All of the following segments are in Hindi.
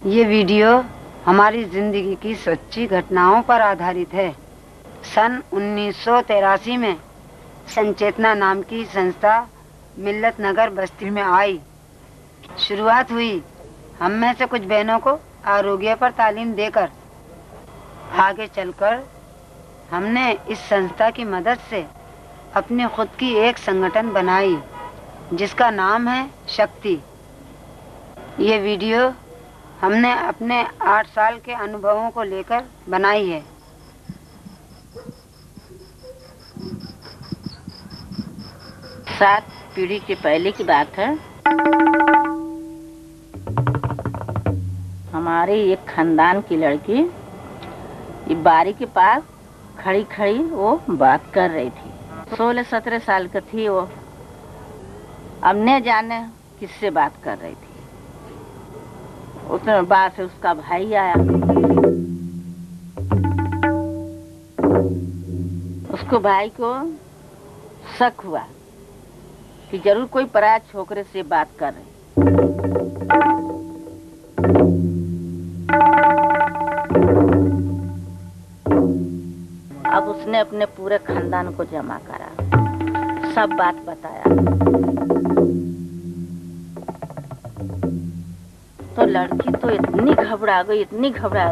ये वीडियो हमारी जिंदगी की सच्ची घटनाओं पर आधारित है। सन 1983 में संचेतना नाम की संस्था मिल्लत नगर बस्ती में आई। शुरुआत हुई हम में से कुछ बहनों को आरोग्य पर तालीम देकर। आगे चलकर हमने इस संस्था की मदद से अपनी खुद की एक संगठन बनाई जिसका नाम है शक्ति। ये वीडियो हमने अपने 8 साल के अनुभवों को लेकर बनाई है। 7 पीढ़ी के पहले की बात है। हमारे एक खानदान की लड़की ये बारी के पास खड़ी खड़ी वो बात कर रही थी। 16-17 साल की थी वो। अब न जाने किससे बात कर रही थी। उतने बाद से उसका भाई आया। उसको भाई को शक हुआ कि जरूर कोई पराया छोकरे से बात कर रही। अब उसने अपने पूरे खानदान को जमा करा, सब बात बताया। तो लड़की तो इतनी घबरा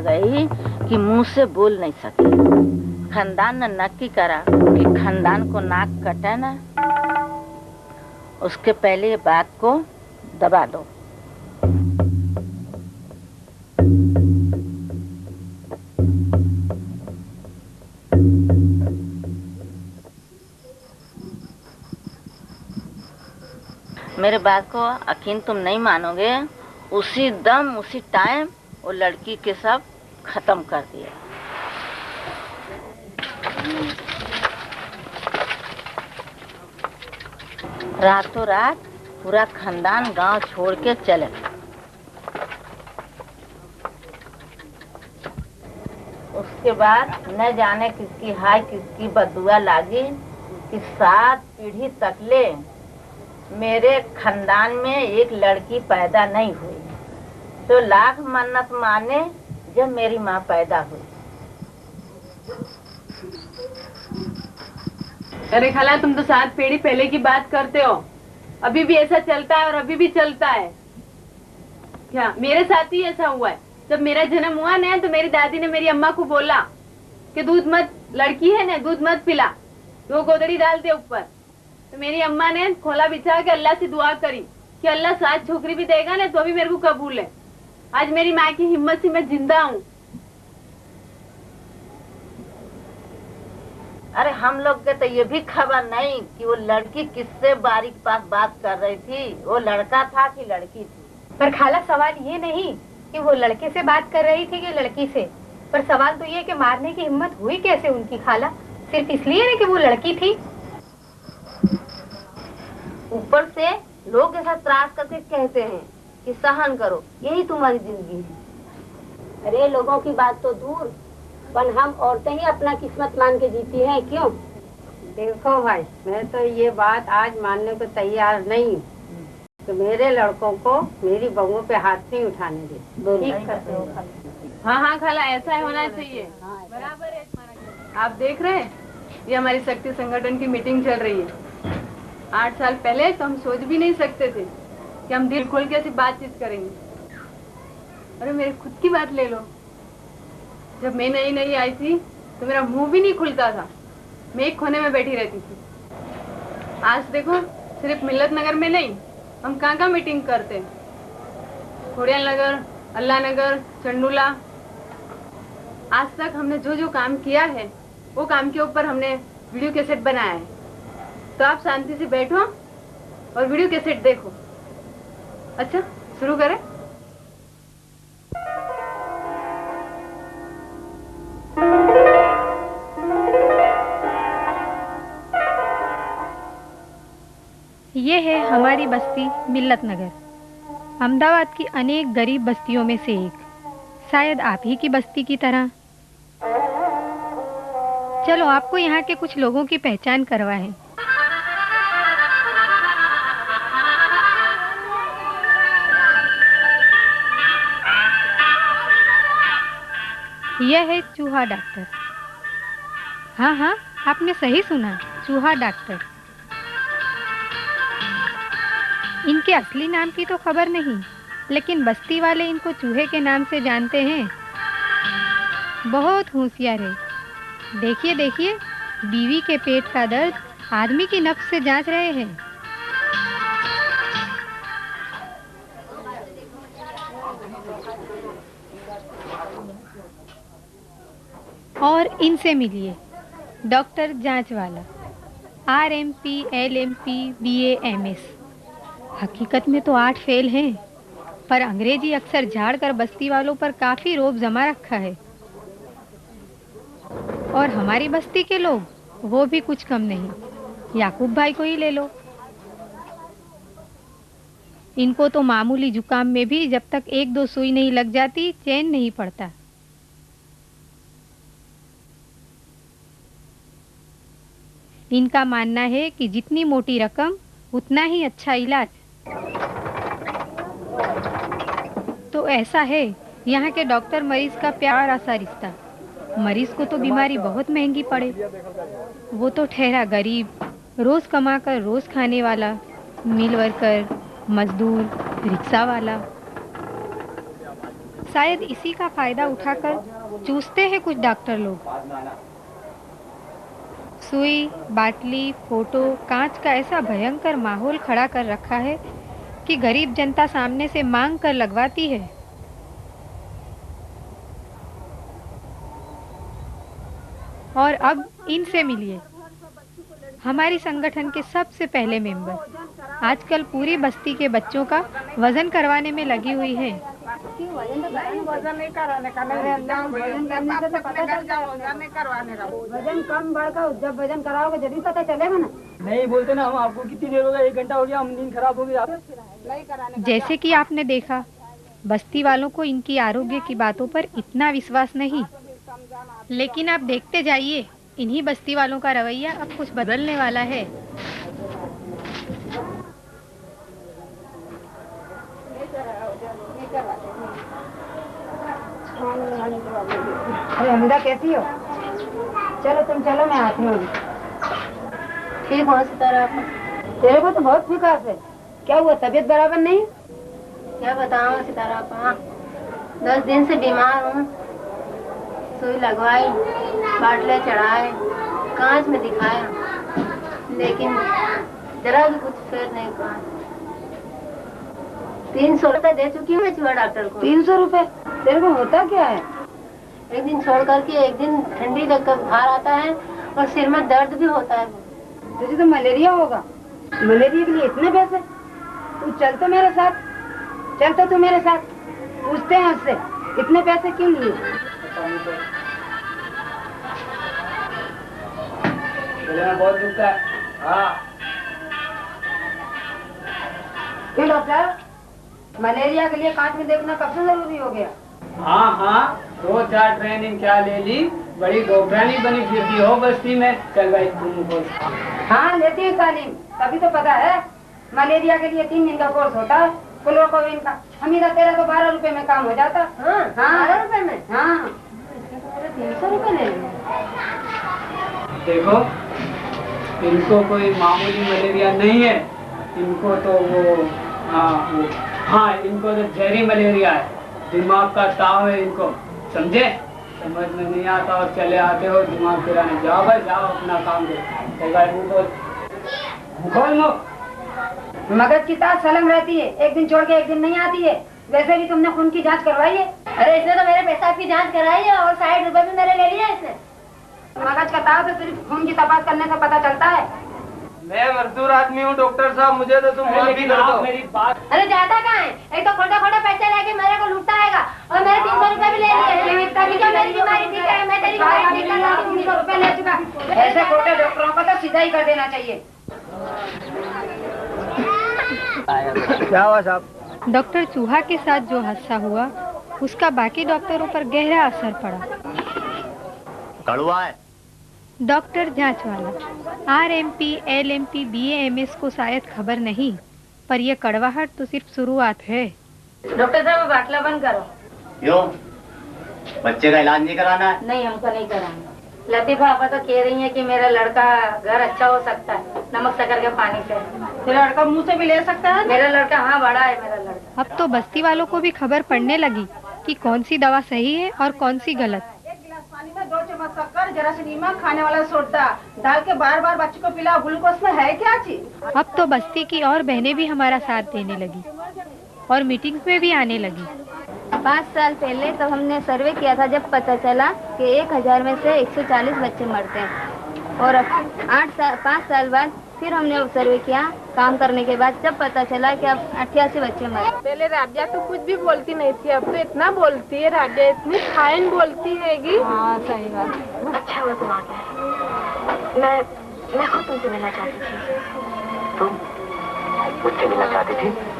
गई कि मुंह से बोल नहीं सकी। खानदान ने नक्की करा कि खानदान को नाक कटे ना, उसके पहले ये बात को दबा दो। मेरे बात को यकीन तुम नहीं मानोगे, उसी दम उसी टाइम वो लड़की के सब खत्म कर दिया। रातों रात पूरा खानदान गांव छोड़ के चले। उसके बाद न जाने किसकी हाय किसकी बदुआ लागी कि 7 पीढ़ी तक ले मेरे खानदान में एक लड़की पैदा नहीं हुई। तो लाख मन्नत माने जब मेरी माँ पैदा हुई। अरे खाला, तुम तो 7 पीढ़ी पहले की बात करते हो। अभी भी ऐसा चलता है और अभी भी चलता है क्या? मेरे साथ ही ऐसा हुआ है। जब मेरा जन्म हुआ ना तो मेरी दादी ने मेरी अम्मा को बोला कि दूध मत, लड़की है ना, दूध मत पिला, 2 गोदड़ी डाल दे ऊपर। तो मेरी अम्मा ने खोला बिछा के अल्लाह से दुआ करी कि अल्लाह 7 छोकरी भी देगा ना तो भी मेरे को कबूल है। आज मेरी माँ की हिम्मत से मैं जिंदा हूँ। अरे हम लोग के तो ये भी खबर नहीं कि वो लड़की किससे बारी के पास बात कर रही थी, वो लड़का था कि लड़की थी। पर खाला, सवाल ये नहीं कि वो लड़के से बात कर रही थी कि लड़की से, पर सवाल तो ये कि मारने की हिम्मत हुई कैसे उनकी खाला? सिर्फ इसलिए ना कि वो लड़की थी। ऊपर से लोग ऐसा त्रास करके कहते हैं कि सहन करो, यही तुम्हारी जिंदगी है। अरे लोगों की बात तो दूर, पर हम औरतें ही अपना किस्मत मान के जीती हैं, क्यों? देखो भाई, मैं तो ये बात आज मानने को तैयार नहीं तो मेरे लड़कों को मेरी बहुओं पे हाथ नहीं उठाने दे। ठीक करते हो। हाँ हाँ खाला, ऐसा ही होना चाहिए। बराबर है। आप देख रहे हैं, ये हमारी शक्ति संगठन की मीटिंग चल रही है। 8 साल पहले तो हम सोच भी नहीं सकते थे कि हम दिल खोल के ऐसी बातचीत करेंगे। अरे मेरी खुद की बात ले लो। जब मैं नई आई थी तो मेरा मुंह भी नहीं खुलता था, मैं एक कोने में बैठी रहती थी। आज देखो, सिर्फ मिल्लत नगर में नहीं, हम कहाँ मीटिंग करते हैं। खोड़ियाल नगर, अल्लाह नगर, चंडूला। आज तक हमने जो जो काम किया है वो काम के ऊपर हमने वीडियो कैसेट बनाया है। तो आप शांति से बैठो और वीडियो कैसेट देखो। अच्छा, शुरू करें? ये है हमारी बस्ती मिल्लत नगर, अहमदाबाद की अनेक गरीब बस्तियों में से एक, शायद आप ही की बस्ती की तरह। चलो आपको यहाँ के कुछ लोगों की पहचान करवाएं। यह है चूहा डॉक्टर। हाँ हाँ, आपने सही सुना, चूहा डॉक्टर। इनके असली नाम की तो खबर नहीं, लेकिन बस्ती वाले इनको चूहे के नाम से जानते हैं। बहुत होशियार है। देखिए देखिए, बीवी के पेट का दर्द आदमी की नब्ज से जांच रहे हैं। और इनसे मिलिए, डॉक्टर जांच वाला, RMP, LMP, BA, MS। हकीकत में तो 8 फेल हैं, पर अंग्रेजी अक्सर झाड़कर बस्ती वालों पर काफी रोब जमा रखा है। और हमारी बस्ती के लोग, वो भी कुछ कम नहीं। याकूब भाई को ही ले लो। इनको तो मामूली जुकाम में भी जब तक 1-2 सुई नहीं लग जाती, चैन नहीं पड़ता। इनका मानना है कि जितनी मोटी रकम उतना ही अच्छा इलाज। तो ऐसा है, यहाँ के डॉक्टर मरीज का प्यारा सा रिश्ता। मरीज को तो बीमारी बहुत महंगी पड़े, वो तो ठहरा गरीब, रोज कमाकर रोज खाने वाला, मिल वर्कर, मजदूर, रिक्शा वाला। शायद इसी का फायदा उठाकर चूसते हैं कुछ डॉक्टर लोग। सुई, बाटली, फोटो, कांच का ऐसा भयंकर माहौल खड़ा कर रखा है कि गरीब जनता सामने से मांग कर लगवाती है। और अब इनसे मिलिए, हमारी संगठन के सबसे पहले मेंबर। आजकल पूरी बस्ती के बच्चों का वजन करवाने में लगी हुई है। वजन कम बढ़कर जब वजन कराओगे जब भी पता चलेगा ना। नहीं बोलते ना हम आपको, कितनी देर हो गया, 1 घंटा हो गया, हम नींद खराब हो गई। जैसे कि आपने देखा, बस्ती वालों को इनकी आरोग्य की बातों पर इतना विश्वास नहीं। लेकिन आप देखते जाइए, इन्हीं बस्ती वालों का रवैया अब कुछ बदलने वाला है। अरे हमीदा, कैसी हो? चलो तुम चलो, मैं आती हूँ। ठीक हो सितारा? तेरे को तो बहुत फिकास है। क्या हुआ, तबीयत बराबर नहीं? क्या बताऊँ सितारा पा, 10 दिन से बीमार हूँ। सुई लगवाई, बाटले चढ़ाए, कांच में दिखाया, लेकिन जरा भी कुछ फेर नहीं पा। 300 रुपए दे चुकी हूँ मैं चूहा डॉक्टर को। 300 रुपए? तेरे को होता क्या है? एक दिन छोड़ करके एक दिन ठंडी का बुखार आता है और सिर में दर्द भी होता है। तुझे तो मलेरिया होगा। मलेरिया के लिए इतने पैसे? तू चल तो मेरे साथ, चल तो तू मेरे साथ, पूछते हैं उससे इतने पैसे क्यों लिए। बहुत दुखता है। हाँ क्यों डॉक्टर, मलेरिया के लिए कांच में देखना कब से जरूरी हो गया? हाँ हाँ, 2-4 ट्रेनिंग क्या ले ली, बड़ी डॉक्टरानी बनी फिरती हो बस्ती में। चल भाई तुम। हाँ लेती है तालीम, तभी तो पता है। मलेरिया के लिए 3 दिन का कोर्स होता है, क्लोरोक्विन का। हमीदा, तेरा तो 12 रुपए में काम हो जाता। हाँ, 12 रुपए में? हाँ। 300 रुपए ले लेंगे। देखो, इनको कोई मामूली मलेरिया नहीं है, इनको तो हाँ इनको तो जहरी मलेरिया है, दिमाग का ताव है इनको, समझे? समझ में नहीं आता और चले आते हो दिमाग फिराने। जाओ भाई जाओ, अपना काम करो। खोल मगज की तार सलंग रहती है, एक दिन छोड़ के एक दिन नहीं आती है। वैसे भी तुमने खून की जांच करवाई है? अरे इसने तो मेरे पेशाब की जांच कराई है और 60 रुपए भी मेरे ले लिया इसने। मगज का ताव तो सिर्फ खून की तपास करने से पता चलता है। मैं मजदूर आदमी हूँ डॉक्टर साहब, मुझे तो तुम माफ भी कर दो। मेरी बात। अरे जाता कहाँ है? एक तो खोटे खोटे पैसे लेके मेरे को लूटता है और मेरे 300 रुपए भी ले लिए हैं। मेरी बीमारी ठीक है, मैं तेरी बीमारी ठीक कर रहा हूँ। 300 रुपए ले चुका। ऐसे खोटे डॉक्टरों को तो सीधा ही कर देना चाहिए। क्या हुआ साहब? डॉक्टर चूहा के साथ जो हादसा हुआ, उसका बाकी डॉक्टरों पर गहरा असर पड़ा। कड़वा है। डॉक्टर जांच वाला, RMP, LMP, BA, MS को शायद खबर नहीं, पर यह कड़वाहट तो सिर्फ शुरुआत है। डॉक्टर साहब बाटला बंद करो। क्यों? बच्चे का इलाज नहीं कराना है? नहीं, हमको नहीं कराना। लतीफा आपा तो कह रही है कि मेरा लड़का घर अच्छा हो सकता है नमक शक्कर के पानी से। मेरा लड़का मुंह से भी ले सकता है? मेरा लड़का हाँ बड़ा है मेरा लड़का। अब तो बस्ती वालों को भी खबर पड़ने लगी कि कौन सी दवा सही है और कौन सी गलत। एक गिलास पानी में 2 चम्मच शक्कर, जरा सी नीमक, खाने वाला सोडा डाल के बार बार बच्चे को पिलाओ। ग्लूकोज में है क्या चीज? अब तो बस्ती की और बहनें भी हमारा साथ देने लगी और मीटिंग्स में भी आने लगी। 5 साल पहले तो हमने सर्वे किया था, जब पता चला कि 1000 में से 140 बच्चे मरते हैं। और अब 5 साल बाद फिर हमने सर्वे किया काम करने के बाद, जब पता चला कि अब 88 बच्चे मरे। पहले राबिया तो कुछ भी बोलती नहीं थी, अब तो इतना बोलती है। राबिया इतनी फाइन बोलती हैगी। हाँ सही बात। अच्छा हुआ तुम आ गए। मैं खुद तुमसे मिलना चाहती थी। तुम मुझसे मिलना चाहती थी?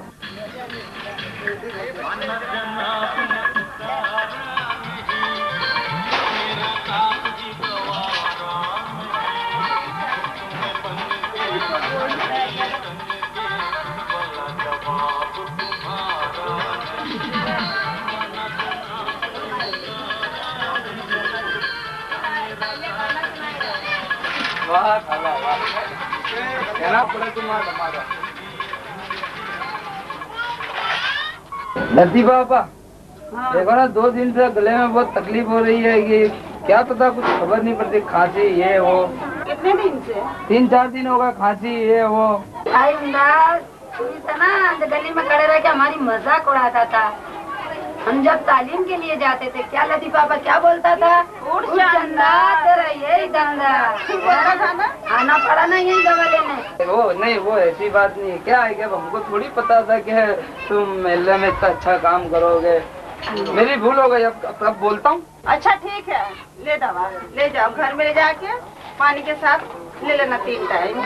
वाह खाला वाह, कहना पड़ा तुम्हारा हमारा। लतीफा आपा, देखो ना 2 दिन से गले में बहुत तकलीफ हो रही है कि क्या पता, कुछ खबर नहीं पड़ती। खांसी ये वो। कितने दिन से? 3-4 दिन होगा खांसी ये वो। गली में खड़े रह के हमारी मजाक उड़ाता था। हम जब तालीम के लिए जाते थे, क्या लतीफा पापा क्या बोलता था? उठ चंदा तेरा यही धंधा। आना पड़ा ना यही दवा लेने। वो नहीं, वो ऐसी बात नहीं। क्या है कि हमको थोड़ी पता था कि तुम मेले में इतना अच्छा काम करोगे। मेरी भूल हो गई, अब बोलता हूँ। अच्छा ठीक है, ले दवा ले जाओ, घर में ले जाके पानी के साथ ले लेना 3 टाइम।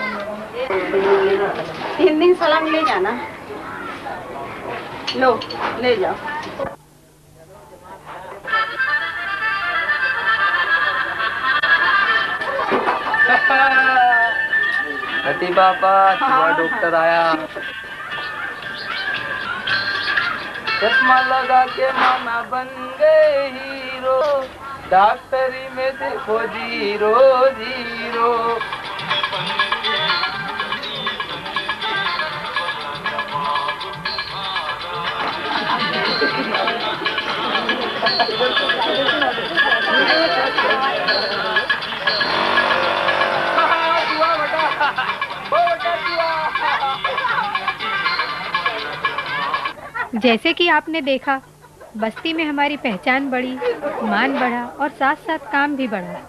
3 दिन सलाम ले जाना। लो ले जाओ। लतीफा पापा, छुआ डॉक्टर आया। चश्मा लगा के मामा बन गए हीरो, डॉक्टरी में देखो जीरो जीरो। जैसे कि आपने देखा, बस्ती में हमारी पहचान बढ़ी, मान बढ़ा और साथ साथ काम भी बढ़ा।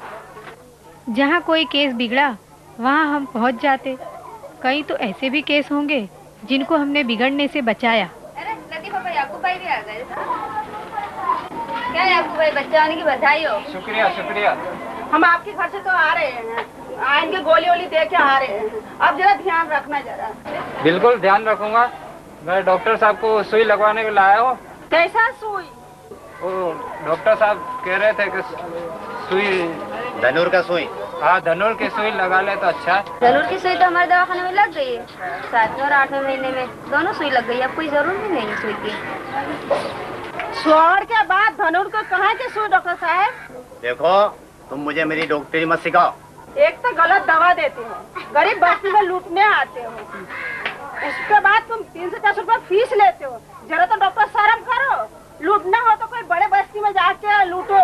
जहाँ कोई केस बिगड़ा वहाँ हम पहुँच जाते। कई तो ऐसे भी केस होंगे जिनको हमने बिगड़ने से बचाया। अरे लतीफा भाई, याकूब भाई भी आ गए। क्या याकूब भाई, बच्चा होने की बधाई हो। शुक्रिया शुक्रिया। हम आपके घर से तो आ रहे हैं, आएंगे गोली वोली दे के आ रहे हैं। अब जरा ध्यान रखना जरा। बिल्कुल ध्यान रखूंगा। मैं डॉक्टर साहब को सुई लगवाने के लाया हूँ। कैसा सुई? वो डॉक्टर साहब कह रहे थे कि सुई, धनुर का सुई। हाँ, धनुर की सुई लगा ले तो अच्छा है। धनुर की सुई तो हमारे दवाखाने में लग गई है। 7वें और 8वें महीने में दोनों सुई लग गई। अब कोई जरूरत भी नहीं सुई की। स्वर्ण के बाद धनुर को कहाँ के सुई डॉक्टर साहब? देखो, तुम मुझे मेरी डॉक्टरी मत सिखाओ। एक तो गलत दवा देते हो, गरीब बस्ती में लूटने आते हो, उसके बाद तुम 300 से 400 रुपए फीस लेते हो। जरा तो डॉक्टर शर्म करो। लूटना हो तो कोई बड़े बस्ती में जाके लूटो।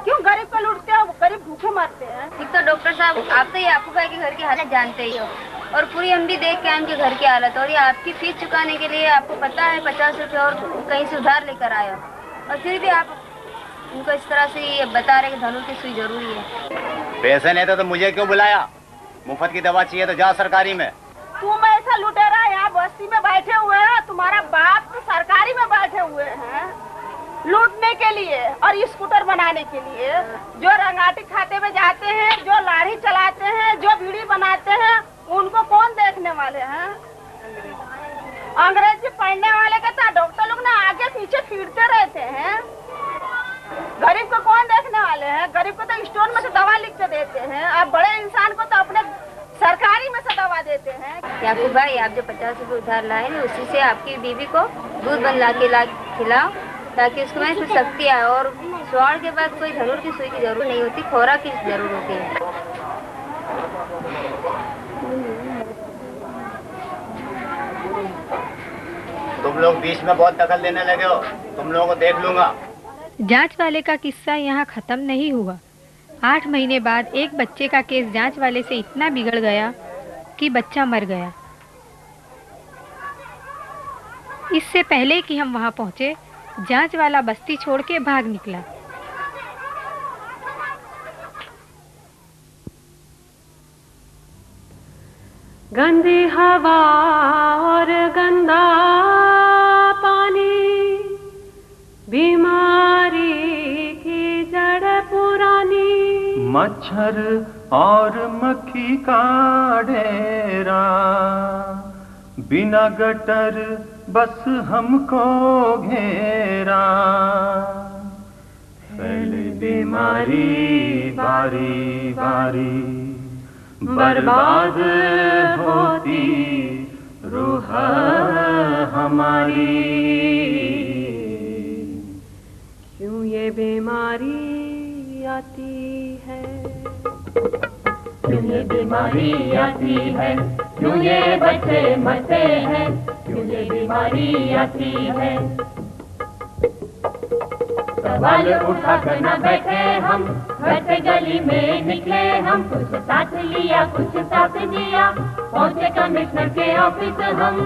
क्यों गरीब को लूटते हो? गरीब भूखे मरते हैं। ठीक तो डॉक्टर साहब, आप तो याकूब भाई के घर की हालत जानते ही हो, और पूरी हम भी देख के आए उनके घर की हालत। और ये आपकी फीस चुकाने के लिए आपको पता है 50 रुपए और कहीं से उधार लेकर आया, और फिर भी आप उनको इस तरह से ये बता रहे कि धनुर की सुई जरूरी है। पैसे नहीं तो मुझे क्यों बुलाया? मुफ्त की दवा चाहिए तो जा सरकारी में। तुम ऐसा लुटेरा यहाँ बस्ती में बैठे हुए हैं, तुम्हारा बाप तो सरकारी में बैठे हुए हैं लूटने के लिए और स्कूटर बनाने के लिए। जो रंगाटी खाते में जाते हैं, जो लाठी चलाते हैं, जो बीड़ी बनाते हैं, उनको कौन देखने वाले हैं? अंग्रेजी पढ़ने वाले के साथ डॉक्टर लोग ना आगे पीछे फिरते रहते हैं। गरीब को कौन देखने वाले हैं? गरीब को तो स्टोर में से दवा लिख के देते हैं। अब बड़े इंसान को तो अपने सरकारी में से दवा देते हैं। याकूब भाई, आप जो 50 रुपए उधार लाए हैं, उसी से आपकी बीवी को दूध बन ला के खिलाओ, ताकि उसके में कुछ शक्ति आए। और स्वाड़ के बाद कोई जरूर की सुई की जरूरत नहीं होती, खुराक की जरूर होती है। तुम लोग बीच में बहुत दखल देने लगे हो, तुम लोगों को देख लूंगा। जांच वाले का किस्सा यहाँ खत्म नहीं हुआ। 8 महीने बाद एक बच्चे का केस जांच वाले से इतना बिगड़ गया कि बच्चा मर गया। इससे पहले कि हम वहां पहुंचे, जांच वाला बस्ती छोड़ के भाग निकला। गंदी हवा और गंदा पानी, बीमारी की जड़ पुरानी, मच्छर और मक्खी का डेरा, बिना गटर बस हमको घेरा, फैले बीमारी बारी बारी, बर्बाद होती रूह हमारी। क्यों ये बीमारी आती है, क्यों ये बीमारी आती है, क्यों ये बच्चे मरते हैं, क्यों ये बीमारी आती है। सवाल उठा कर न बैठे हम, घर से गली में निकले हम, कुछ साथ लिया कुछ साथ दिया, पहुंचे कमिश्नर के ऑफिस हम।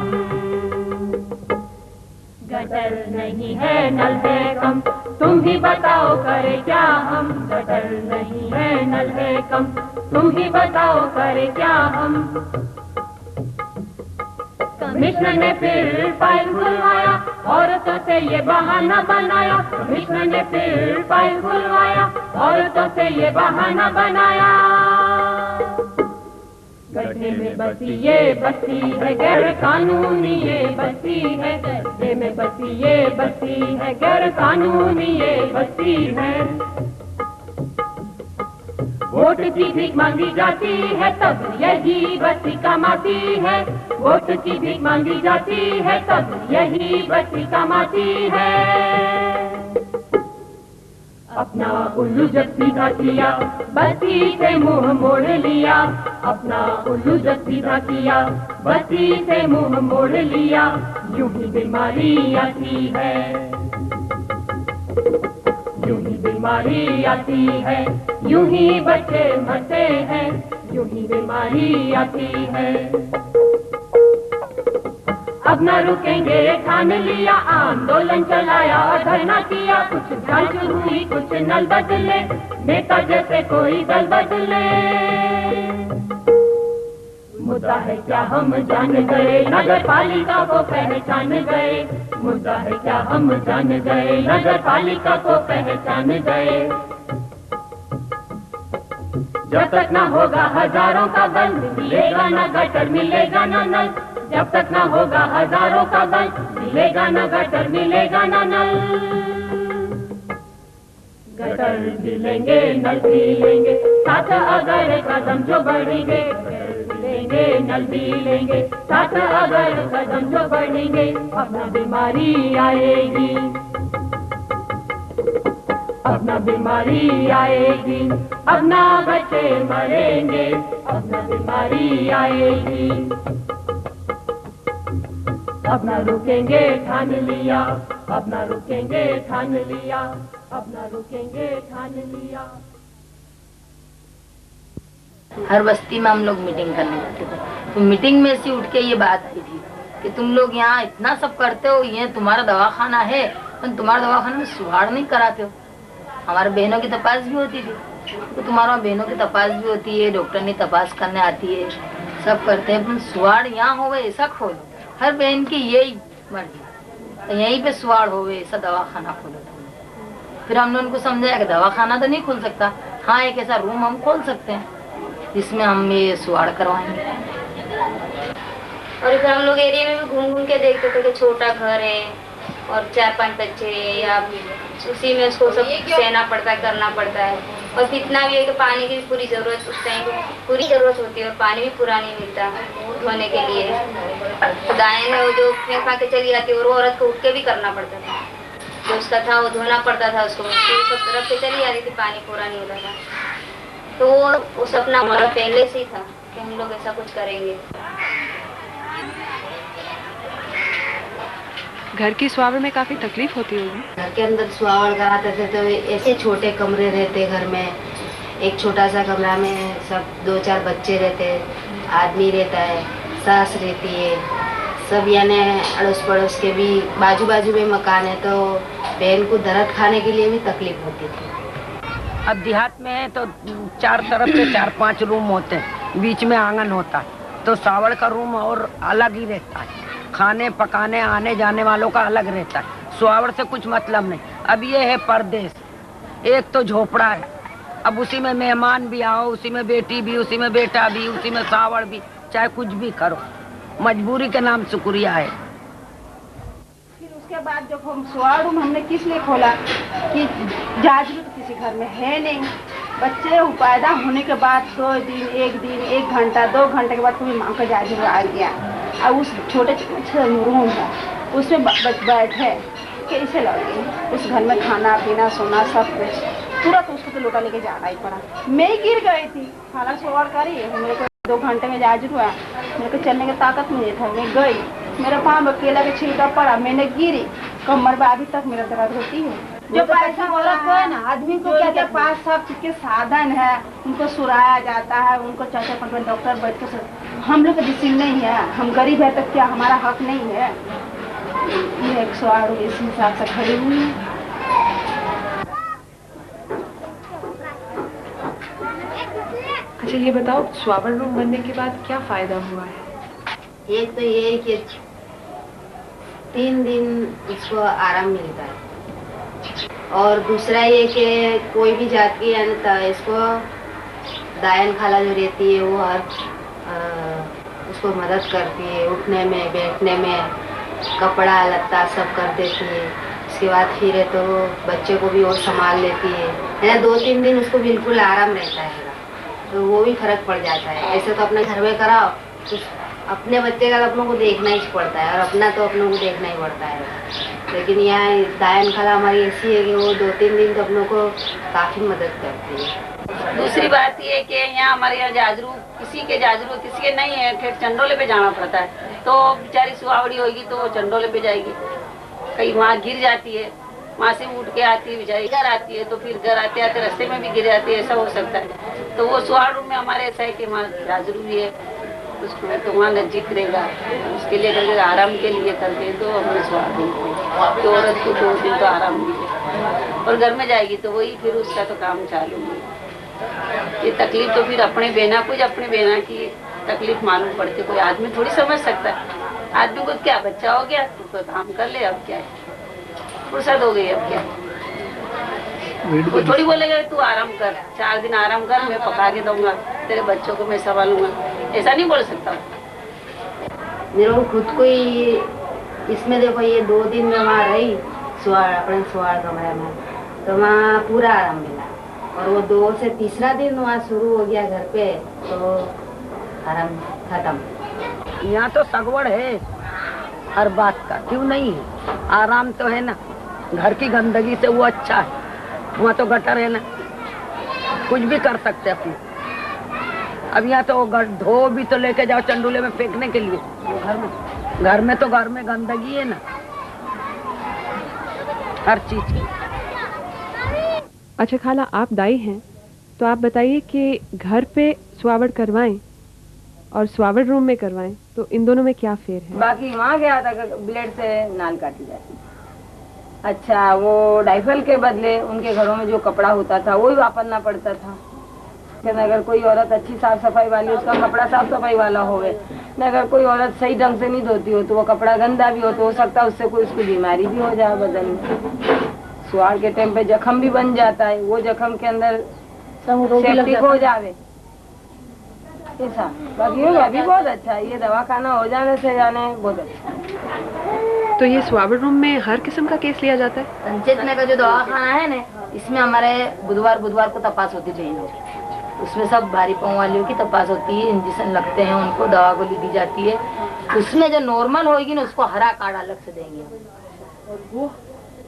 गटर नहीं है नल है कम, तुम ही बताओ करे क्या हम। गटर नहीं है नल है कम, तुम ही बताओ करे क्या हम। कमिश्नर ने फिर फाइल खुलवाया, औरतों से ये बहाना बनाया। कमिश्नर ने फिर फाइल खुलवाया, औरतों से ये बहाना बनाया। गड्ढे में बसी ये बस्ती है, गैर कानूनी ये बस्ती है। गड्ढे में बसी ये बस्ती है, गैर कानूनी ये बस्ती है। वोट की भीख मांगी जाती है, तब यही बस्ती कमाती है। वोट की भीख मांगी जाती है, तब यही बस्ती कमाती है। अपना उल्लू जब सीधा किया, बस्ती से मुंह मोड़ लिया। अपना उल्लू जब सीधा किया, बस्ती से मुंह मोड़ लिया। यूं ही बीमारी आती है, यूं ही बीमारी आती है, यूं ही बच्चे मरते हैं, यूं ही बीमारी आती है। अब न रुकेंगे ठान लिया, आंदोलन चलाया और धरना किया। कुछ जांच हुई कुछ नल बदले, नेता जैसे कोई दल बदले। मुद्दा है क्या हम जान गए, नगर पालिका को पहचान गए। मुद्दा है क्या हम जान गए, नगर पालिका को पहचान गए। जब तक न होगा हजारों का बल, मिलेगा न गटर मिलेगा न नल। जब तक न होगा हजारों का बल, मिलेगा न गटर मिलेगा न नल। गटर भी लेंगे नल भी लेंगे, साथ अगर कदम जो बढ़ेंगे। लेंगे नल भी लेंगे, साथ अगर कदम जो बढ़ेंगे। अपना बीमारी आएगी, अपना बीमारी आएगी। अपना बच्चे मरेंगे, अपना बीमारी आएगी। अपना रुकेंगे ठान लिया, अपना रुकेंगे ठान लिया, अपना रुकेंगे ठान लिया। हर बस्ती में हम लोग मीटिंग करने जाते थे, तो मीटिंग में से उठ के ये बात आई थी कि तुम लोग यहाँ इतना सब करते हो, ये तुम्हारा दवाखाना है, तो तुम्हारे दवाखाने में सुधार नहीं कराते हो। हमारे बहनों की तपास भी होती थी, तो तुम्हारा बहनों की तपास भी होती है, डॉक्टर ने तपास करने आती है, सब करते हैं। पर सुधार यहाँ हो ऐसा खोलो, हर बहन की यही मर्जी, तो यहीं पे सुधार हो ऐसा दवाखाना खोलो। फिर हमने उनको समझाया कि दवाखाना तो नहीं खोल सकता, हाँ एक ऐसा रूम हम खोल सकते हैं जिसमें हम ये सुधार करवाएंगे। और फिर हम लोग एरिया में भी घूम घूम के देखते थे कि छोटा घर है और 4-5 बच्चे, या उसी में उसको सब सहना पड़ता है, करना पड़ता है। और कितना भी है कि पानी की पूरी जरूरत उस टाइम पूरी जरूरत होती है, और पानी भी पूरा नहीं मिलता धोने के लिए। दाएं में वो जो फेंक के चली जाती है, और वो औरत को उठ के भी करना पड़ता था। जो उसका था वो धोना पड़ता था उसको, तो सब तरफ से चली आ रही थी, पानी पूरा नहीं होता था। तो वो सपना हमारा पहले से ही था कि हम लोग ऐसा कुछ करेंगे। घर की सुआवड़ में काफी तकलीफ होती होगी। घर के अंदर सुआवड़ कराते थे तो ऐसे छोटे कमरे रहते घर में, एक छोटा सा कमरा में सब 2-4 बच्चे रहते, आदमी रहता है, सास रहती है, सब यानी अड़ोस पड़ोस के भी बाजू बाजू में मकान है, तो बहन को दर्द खाने के लिए भी तकलीफ होती थी। अब देहात में है तो 4 तरफ से 4-5 रूम होते हैं, बीच में आंगन होता है, तो सावड़ का रूम और अलग ही रहता है, खाने पकाने आने जाने वालों का अलग रहता है, सुआवड़ से कुछ मतलब नहीं। अब ये है परदेश, एक तो झोपड़ा है, अब उसी में मेहमान भी आओ, उसी में बेटी भी, उसी में बेटा भी, उसी में सावड़ भी, चाहे कुछ भी करो, मजबूरी के नाम शुक्रिया है। फिर उसके बाद जब हम सुआड़ रूम हमने किस लिए खोला कि जाजरू तो किसी घर में है नहीं, बच्चे पैदा होने के बाद 2 दिन 1 घंटा 2 घंटे के बाद कोई माँ का जाजरू आ गया, और उस छोटे रूम है उसमें बैठे कैसे लगे, उस घर में खाना पीना सोना सब कुछ, तुरंत उसको तो लौटा लेके जाना ही पड़ा। मैं गिर गई थी, हालांकि सुआड़ करी, मेरे को 2 घंटे में जाजरू आया, मेरे को चलने की ताकत नहीं था, मैं गई, मेरे पाँव में केला का छिलका पड़ा, मैंने गिरी, कमर में अभी तक मेरा दर्द होती है। जो पैसा औरत को है ना, आदमी को क्या के पास सब चीज के साधन है, उनको सुराया जाता है, उनको 4-5 डॉक्टर बैठ कर, हम लोग का डिसीजन नहीं है, हम गरीब है तो क्या हमारा हक नहीं है? ये 108 इस हिसाब से खड़ी हुई है। अच्छा ये बताओ, सुआवड़ रूम बनने के बाद क्या फायदा हुआ है? एक तो ये कि 3 दिन इसको आराम मिलता है, और दूसरा ये कि कोई भी जात की इसको दायन खाला जो रहती है वो उसको मदद करती है, उठने में बैठने में, कपड़ा लत्ता सब कर देती है। इसके बाद फिर है तो बच्चे को भी वो संभाल लेती है, 2-3 दिन उसको बिल्कुल आराम रहता है, तो वो भी फर्क पड़ जाता है। ऐसे तो अपने घर में कराओ तो अपने बच्चे का अपनों को देखना ही पड़ता है, और अपना तो अपनों को देखना ही पड़ता है, लेकिन यहाँ दायन खाला हमारी ऐसी है कि वो 2-3 दिन तो अपनों को काफी मदद करती है। दूसरी बात ये कि यहाँ हमारे यहाँ जाजरू किसी के नहीं है, फिर चंडोले पे जाना पड़ता है, तो बेचारी सुहावड़ी होगी तो वो चंडोले पे जाएगी, कहीं वहाँ गिर जाती है, वहाँ से उठ के आती है बेचारी, घर आती है तो फिर घर आते आते रास्ते में भी गिर जाती है, ऐसा हो सकता है। तो वो सुहाड़ रूम में हमारे ऐसा है कि वहाँ जाजरू भी है, उसको तो वहाँ नजदीक रहेगा, उसके लिए अगर आराम के लिए करते तो हमें सुहाड़ रूम तो औरत को 2 दिन तो आराम मिले, और घर में जाएगी तो वही फिर उसका तो काम चालू है। ये तकलीफ तो फिर अपने बहना की तकलीफ मालूम पड़ती, कोई आदमी थोड़ी समझ सकता है। आदमी को क्या, बच्चा हो गया तो काम कर ले, अब क्या है, फुर्सत हो गई, अब क्या वो थोड़ी बोलेगा तू आराम कर, 4 दिन आराम कर, मैं पका के दूंगा, तेरे बच्चों को मैं संभालूंगा, ऐसा नहीं बोल सकता। मेरे को खुद को ही इसमें देखो, ये 2 दिन में वहाँ रही अपने सुआड़ कमरे में, तो वहाँ पूरा आराम मिला, और वो 2 से तीसरा दिन वहाँ शुरू हो गया घर पे, तो आराम खत्म। यहाँ तो सगवड़ है हर बात का, क्यों नहीं है, आराम तो है ना, घर की गंदगी से वो अच्छा है, वहाँ तो गटर है ना, कुछ भी कर सकते अपने। अब यहाँ तो धो भी तो लेके जाओ चंडूले में फेंकने के लिए, घर में गंदगी है ना हर चीज की। अच्छा खाला, आप दाई हैं तो आप बताइए कि घर पे सुआवड़ करवाएं और सुआवड़ रूम में करवाएं तो इन दोनों में क्या फेर है? बाकी वहाँ गया था ब्लेड से नाल काटी जाती, अच्छा वो डाइफल के बदले उनके घरों में जो कपड़ा होता था वही वापरना पड़ता था। अगर कोई औरत अच्छी साफ सफाई वाली, उसका कपड़ा साफ सफाई वाला होवे, अगर कोई औरत सही ढंग से नहीं धोती हो तो वो कपड़ा गंदा भी हो सकता है, उससे कोई उसको बीमारी भी हो जाए बदन में। सुहाड़ के टाइम पे जख्म भी बन जाता है, वो जख्म के अंदर सेप्टिक हो जावे ऐसा। बाकी अभी बहुत अच्छा है, ये दवाखाना हो जाने से जाने बहुत अच्छा। तो ये सुआवड़ रूम में हर किस्म का केस लिया जाता है? संचेतना का जो दवाखाना है ना, इसमें हमारे बुधवार को तपास होती है, उसमें सब भारी पाँव वालियों की तपास होती है, इंजेक्शन लगते हैं, उनको दवा गोली दी जाती है। उसमें जो नॉर्मल होगी ना उसको हरा कार्ड अलग से देंगे,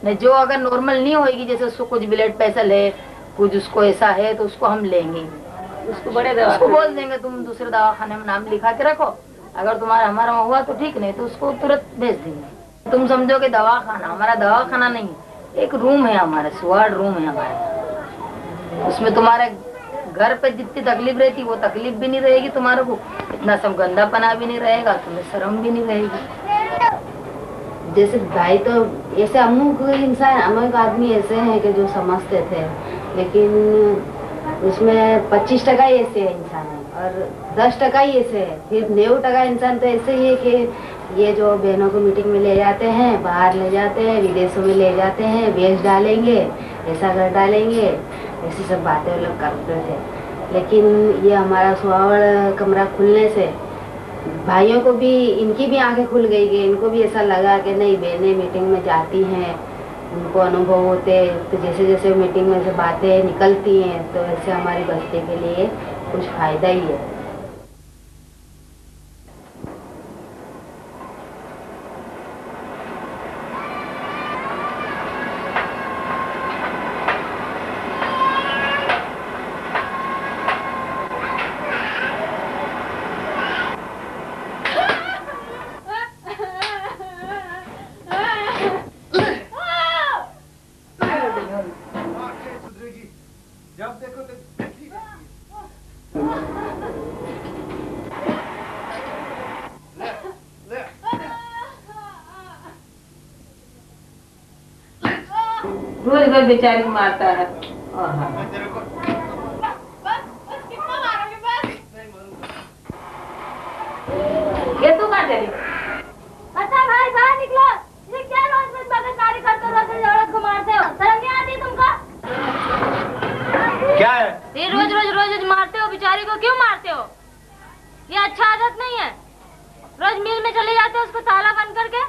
नहीं जो अगर नॉर्मल नहीं होगी, जैसे उसको कुछ ब्लड प्रेशर है, कुछ उसको ऐसा है, तो उसको हम लेंगे, उसको बड़े दवा उसको बोल देंगे तुम दूसरे दवाखाने में नाम लिखा के रखो, अगर तुम्हारा हमारा हुआ तो ठीक, नहीं तो उसको तुरंत भेज देंगे। तुम समझो कि दवाखाना, हमारा दवाखाना नहीं, एक रूम है हमारा, वार्ड रूम है हमारा, उसमें तुम्हारे घर पे जितनी तकलीफ रहती वो तकलीफ भी नहीं रहेगी तुम्हारे को, इतना सब गंदापना भी नहीं रहेगा, तुम्हें शर्म भी नहीं रहेगी। जैसे भाई तो ऐसे अमुक इंसान, अमुक आदमी ऐसे हैं कि जो समझते थे, लेकिन उसमें 25% ही ऐसे है इंसान है और 10% ही ऐसे है, फिर 90% इंसान तो ऐसे ही है कि ये जो बहनों को मीटिंग में ले जाते हैं, बाहर ले जाते हैं, विदेशों में ले जाते हैं, बेच डालेंगे, ऐसा कर डालेंगे, ऐसी सब बातें वो लोग करते थे। लेकिन ये हमारा स्वावड़ कमरा खुलने से भाइयों को भी, इनकी भी आंखें खुल गई कि इनको भी ऐसा लगा कि नहीं बहनें मीटिंग में जाती हैं, उनको अनुभव होते, तो जैसे जैसे मीटिंग में से बातें निकलती हैं तो ऐसे हमारी बस्ती के लिए कुछ फायदा ही है। रोज रोज बेचारी को मारता है। ये तू कहाँ चली? अच्छा भाई बाहर निकलो, ये क्या रोज रोज बगावती करते हो, रोज औरत को मारते हो, शर्म नहीं आती तुमको? क्या है ये रोज रोज मारते हो, बेचारी को क्यों मारते हो? ये अच्छा आदत नहीं है। रोज मिल में चले जाते हो उसको ताला बंद करके,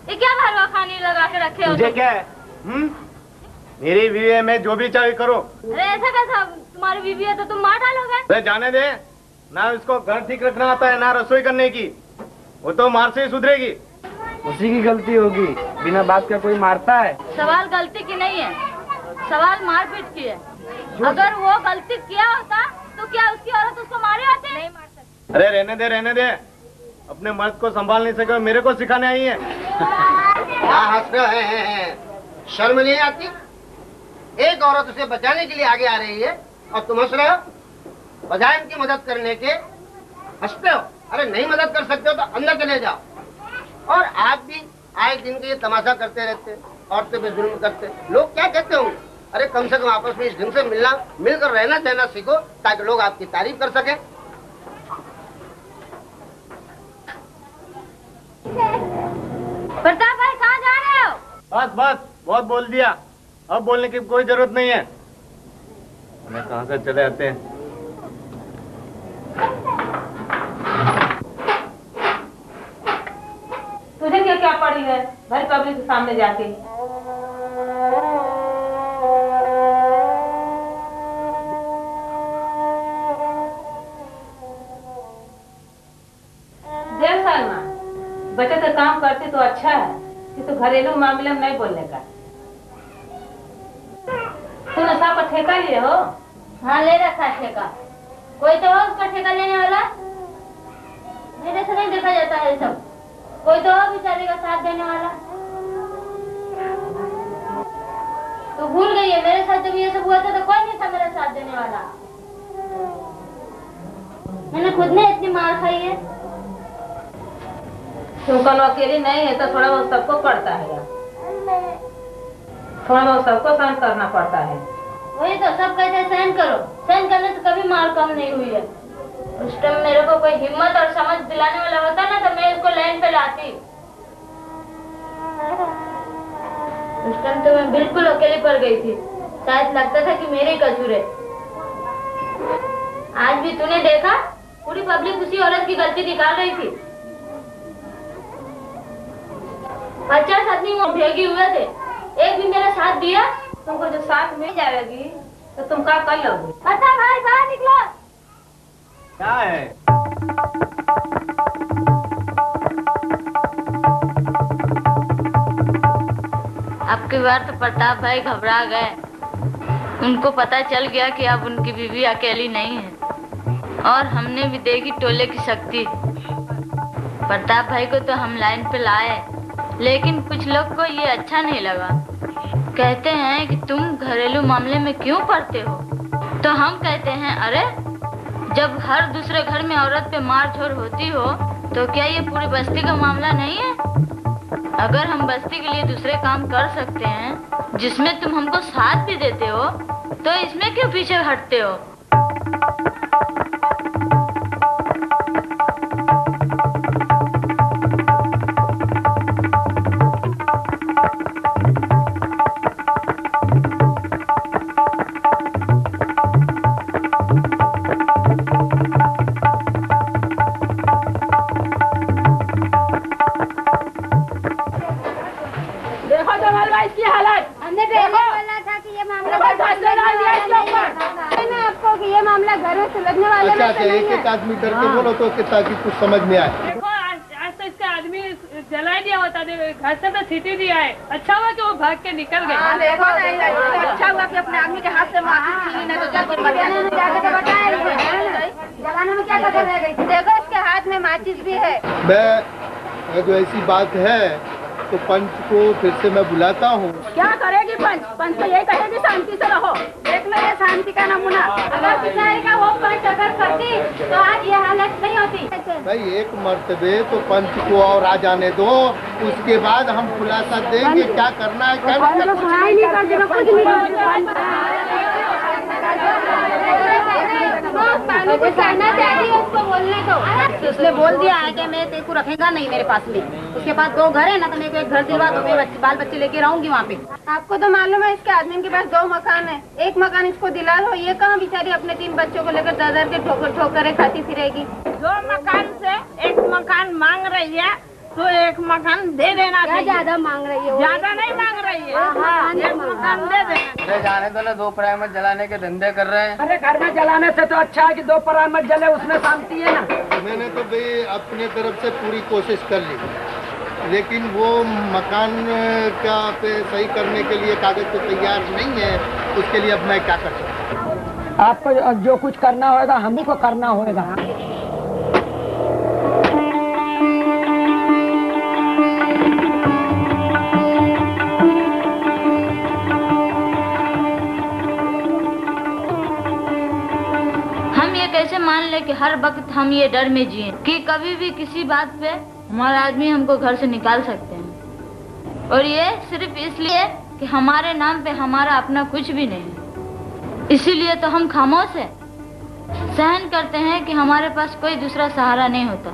ये क्या भरवा खाने लगा के रखे हो? मुझे क्या है? मेरी बीवी है, मैं जो भी चाहे करो। अरे ऐसा कैसा? तुम्हारी बीवी है तो तुम मार डालोगे? अरे जाने दे ना, उसको घर ठीक रखना आता है ना रसोई करने की, वो तो मार से ही सुधरेगी। उसी की गलती होगी, बिना बात का कोई मारता है? सवाल गलती की नहीं है, सवाल मारपीट की है। अगर वो गलती किया होता तो क्या उसकी औरत उसको मारे होते? नहीं मार सकते। अरे रहने दे, अपने मर्द को संभाल नहीं सके मेरे को सिखाने आई है। क्या हंस रहे हैं? शर्म नहीं आती? एक औरत उसे बचाने के लिए आगे आ रही है और तुम हंस रहे हो? बजाय इनकी मदद करने के हंसते हो। अरे नहीं मदद कर सकते हो तो अंदर चले जाओ। और आप भी आए दिन के ये तमाशा करते रहते, औरतें पे जुल्म करते, लोग क्या कहते होंगे? अरे कम से कम आपस में इस ढंग से मिलकर रहना सहना सीखो, ताकि लोग आपकी तारीफ कर सके। प्रताप भाई कहाँ जा रहे हो? बस बहुत बोल दिया, अब बोलने की कोई जरूरत नहीं है। मैं कहाँ से चले आते हैं। तुझे क्या क्या पड़ी है भाई पब्लिक के सामने जाके? देख सलमा, बच्चे तो काम करते तो अच्छा है, कि तो घरेलू मामले में नहीं बोलने का। तुम नशा पर ठेका लिए हो? हाँ ले रखा है ठेका। कोई तो हो उसका ठेका लेने वाला? मेरे से नहीं देखा जाता है सब। कोई तो हो बेचारे का साथ देने वाला। तो भूल गई है, मेरे साथ जब ये सब हुआ था तो कोई नहीं था मेरा साथ देने वाला। मैंने खुद ने इतनी मार खाई है। तुम कल अकेली नहीं है तो थोड़ा बहुत सबको पड़ता है, थोड़ा बहुत सबको सहन करना पड़ता है। वही तो सब कहते हैं सहन करो, सहन करने से कभी मार कम नहीं हुई है। उस टाइम मेरे को कोई हिम्मत और समझ दिलाने वाला होता ना तो मैं इसको लाइन पे लाती। उस टाइम तो मैं बिल्कुल अकेली पड़ गई थी, शायद लगता था कि मेरे कसूर है। आज भी तूने देखा पूरी पब्लिक उसी औरत की गलती निकाल रही थी। 50 आदमी वो भेगी हुए थे, एक भी मेरा साथ दिया। तुमको जो साथ मिल जाएगी तो तुम क्या कर लोगे? अच्छा भाई बाहर निकलो। क्या है? अब की बार तो प्रताप भाई घबरा गए। उनको पता चल गया कि अब उनकी बीवी अकेली नहीं है और हमने भी देखी टोले की शक्ति। प्रताप भाई को तो हम लाइन पे लाए, लेकिन कुछ लोग को ये अच्छा नहीं लगा। कहते हैं कि तुम घरेलू मामले में क्यों पड़ते हो? तो हम कहते हैं अरे जब हर दूसरे घर में औरत पे मारझोड़ होती हो तो क्या ये पूरी बस्ती का मामला नहीं है? अगर हम बस्ती के लिए दूसरे काम कर सकते हैं जिसमें तुम हमको साथ भी देते हो तो इसमें क्यों पीछे हटते हो? एक आदमी करके बोलो तो ताकि कुछ समझ में आए। देखो आज तो इसका आदमी जला दिया होता, घर से तो सीटी दिया है। अच्छा हुआ कि वो भाग के निकल गए। देखो अच्छा हुआ कि अपने आदमी के हाथ से माचिस नहीं तो क्या जलाने में क्या कसर रह गई? देखो इसके हाथ में माचिस भी है। मैं जो ऐसी बात है तो पंच को फिर से मैं बुलाता हूँ। क्या करेगी पंच? पंच तो यही कहेगी शांति से रहो। देख लो ये शांति का नमूना। अगर बिचारी का वो पंच अगर करती तो आज ये हालत नहीं होती। भाई एक मर्तबे तो पंच को और आ जाने दो, उसके बाद हम खुलासा देंगे क्या करना है क्या कुछ कहना चाहिए उसको बोलने दो। उसने बोल दिया है कि मैं तेरे को रखेगा नहीं मेरे पास में। उसके पास 2 घर है ना, तो मेरे को एक घर दिलवा दो, मैं बाल बच्चे लेके रहूंगी वहाँ पे। आपको तो मालूम है इसके आदमी के पास 2 मकान है, एक मकान इसको दिला दो। ये कहाँ बेचारी अपने 3 बच्चों को लेकर दर के ठोकर खाती फिरेगी। 2 मकान से 1 मकान मांग रही है तो 1 मकान दे देना चाहिए। ज्यादा मांग रही है? ज्यादा नहीं मांग रही है। हाँ, 1 मकान दे देना। जाने दो ना, 2 पराय मत जलाने के धंधे कर रहे हैं। अरे घर में जलाने से तो अच्छा है कि 2 पराय मत जले, उसमें शांति है ना। मैंने तो भाई अपने तरफ से पूरी कोशिश कर ली, लेकिन वो मकान का पे सही करने के लिए कागज तो तैयार नहीं है। उसके लिए अब मैं क्या कर सकता हूँ? आपको जो कुछ करना होगा हम ही को करना होगा। कैसे मान ले कि हर वक्त हम ये डर में जिए कि कभी भी किसी बात पे हमारा आदमी हमको घर से निकाल सकते हैं, और ये सिर्फ इसलिए कि हमारे नाम पे हमारा अपना कुछ भी नहीं। इसीलिए तो हम खामोश है, सहन करते हैं कि हमारे पास कोई दूसरा सहारा नहीं होता।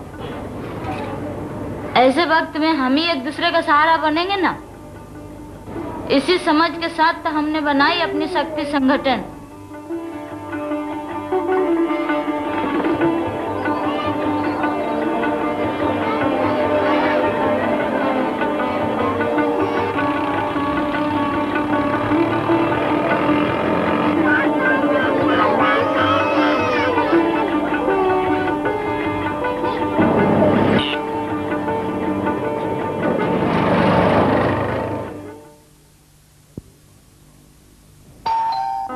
ऐसे वक्त में हम ही एक दूसरे का सहारा बनेंगे ना। इसी समझ के साथ तो हमने बनाई अपनी शक्ति संगठन।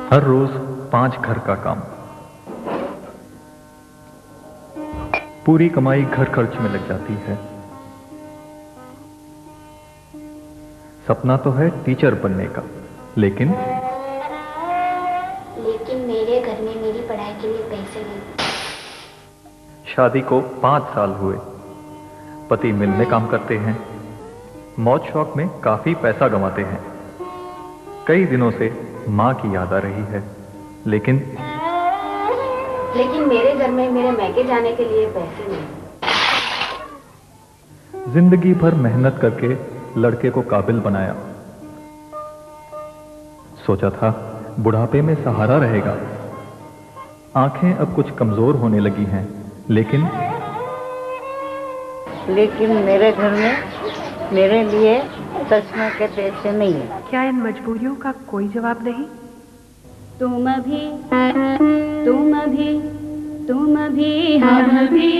हर रोज 5 घर का काम, पूरी कमाई घर खर्च में लग जाती है। सपना तो है टीचर बनने का, लेकिन मेरे घर में मेरी पढ़ाई के लिए पैसे नहीं। शादी को 5 साल हुए, पति मिल में काम करते हैं, मौज शौक में काफी पैसा गंवाते हैं। कई दिनों से माँ की याद आ रही है, लेकिन मेरे घर में मेरे मैके जाने के लिए पैसे नहीं। जिंदगी भर मेहनत करके लड़के को काबिल बनाया, सोचा था बुढ़ापे में सहारा रहेगा। आंखें अब कुछ कमजोर होने लगी हैं, लेकिन मेरे घर में मेरे लिए चश्मा के पैसे नहीं है। क्या इन मजबूरियों का कोई जवाब नहीं? तुम भी हम भी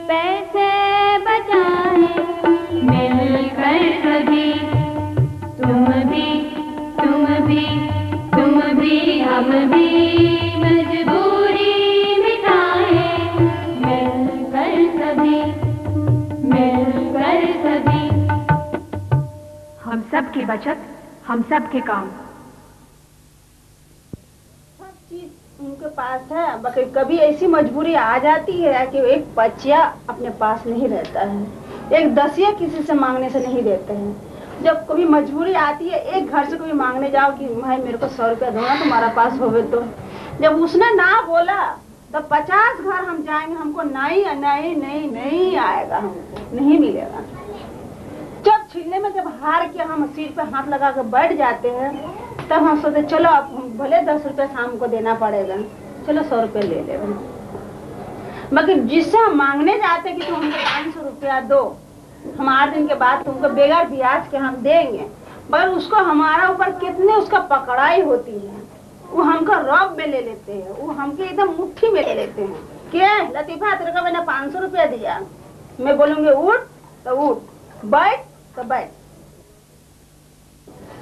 पैसे बचाए मिलकर सभी, भी हम भी मजबूरी मिटाए, मिलकर सभी हम सब की बचत, हम सब के काम। सब चीज उनके पास है, बाकी कभी ऐसी मजबूरी आ जाती है कि एक बच्चा अपने पास नहीं रहता है, एक दसिया किसी से मांगने से नहीं देते हैं। जब कभी मजबूरी आती है, एक घर से कभी मांगने जाओ कि भाई मेरे को 100 रुपया दो ना, तुम्हारा पास होवे तो। जब उसने ना बोला तो 50 घर हम जाएंगे, हमको नहीं नहीं नहीं नहीं आएगा, हमको नहीं मिलेगा। जब छिलने में जब हार के हम सिर पे हाथ लगा के बैठ जाते हैं, तब हम सोचते चलो अब भले 10 रुपया शाम को देना पड़ेगा, चलो 100 रुपया ले ले। मगर जिससे हम मांगने जाते कि तुम हमको 500 रुपया दो, हम 8 दिन के बाद तुमको बेगर ब्याज के हम देंगे, पर उसको हमारा ऊपर कितने उसका पकड़ाई होती है। वो हमको रौब में ले लेते हैं, वो हमके एकदम मुट्ठी में ले लेते हैं। क्या लतीफा तेरे को मैंने 500 रुपया दिया, मैं बोलूंगी उठ तो उठ, बैठ तो बैठ।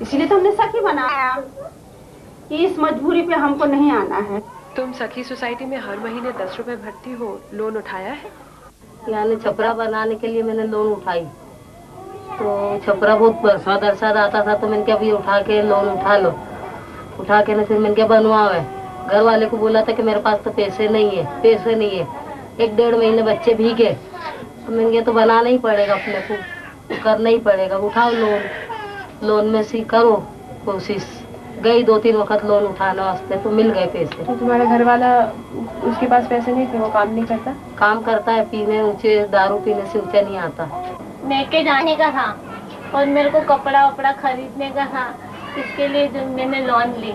इसीलिए तो हमने सखी बनाया कि इस मजबूरी पे हमको नहीं आना है। तुम सखी सोसाइटी में हर महीने 10 रुपए भरती हो, लोन उठाया है? यानी छपरा बनाने के लिए मैंने लोन उठाई, तो छपरा बहुत बरसात आता था, तो मैंने क्या अभी उठा के लोन उठा लो, उठा के ना फिर मैंने क्या बनवावे। घर वाले को बोला था कि मेरे पास तो पैसे नहीं है, 1-1.5 महीने बच्चे भीगे, तो मैंने क्या तो बनाना ही पड़ेगा, अपने को करना ही पड़ेगा, उठाओ लोन में से करो कोशिश। गई 2-3 वक्त लोन उठाने वास्ते, तो मिल गए पैसे। तो तुम्हारा घर वाला, उसके पास पैसे नहीं थे, वो काम नहीं करता? काम करता है, पीने ऊंचे, दारू पीने से ऊंचा नहीं आता। लेके जाने का था और मेरे को कपड़ा वपड़ा खरीदने का था, इसके लिए जो मैंने लोन ली,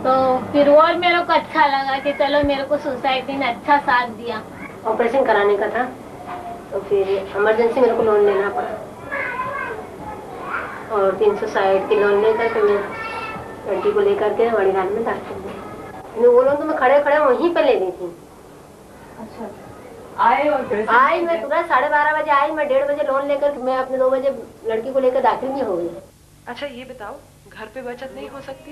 तो फिर और मेरे को अच्छा लगा कि चलो मेरे को सोसाइटी ने अच्छा साथ दिया। ऑपरेशन कराने का था, तो फिर इमरजेंसी मेरे को लोन लेना पड़ा, और 360 की लोन लेकर के मैं लड़की को लेकर के बड़ी रात में दाखिल हुई। वो लोन तो मैं खड़े खड़े वहीं पे ले ली थी। अच्छा, आई मैं तुरंत 12:30 बजे आई, मैं 1:30 बजे लोन लेकर मैं अपने 2 बजे लड़की को लेकर दाखिल भी हो गई। अच्छा ये बताओ, घर पे बचत नहीं हो सकती?